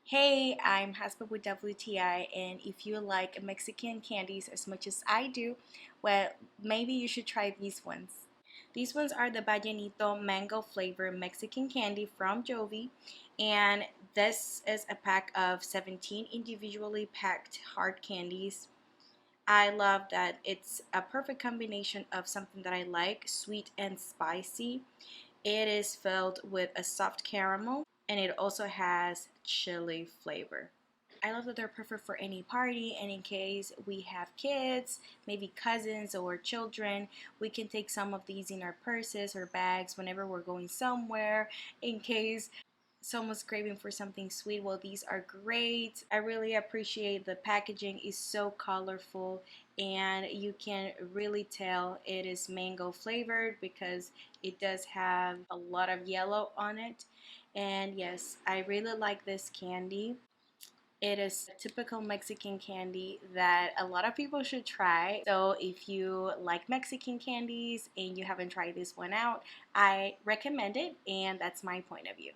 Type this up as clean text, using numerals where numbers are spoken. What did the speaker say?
Hey, I'm Hasba with WTI, and if you like Mexican candies as much as I do, well, maybe you should try these ones. These ones are the Vallenito mango flavor Mexican candy from Jovy, and this is a pack of 17 individually packed hard candies. I love that it's a perfect combination of something that I like, sweet and spicy. It is filled with a soft caramel and it also has chili flavor. I love that they're perfect for any party, and in case we have kids, maybe cousins or children, we can take some of these in our purses or bags whenever we're going somewhere in case someone's craving for something sweet. Well, these are great. I really appreciate the packaging is so colorful, and you can really tell it is mango flavored because it does have a lot of yellow on it. And yes, I really like this candy. It is a typical Mexican candy that a lot of people should try. So if you like Mexican candies and you haven't tried this one out, I recommend it, and that's my point of view.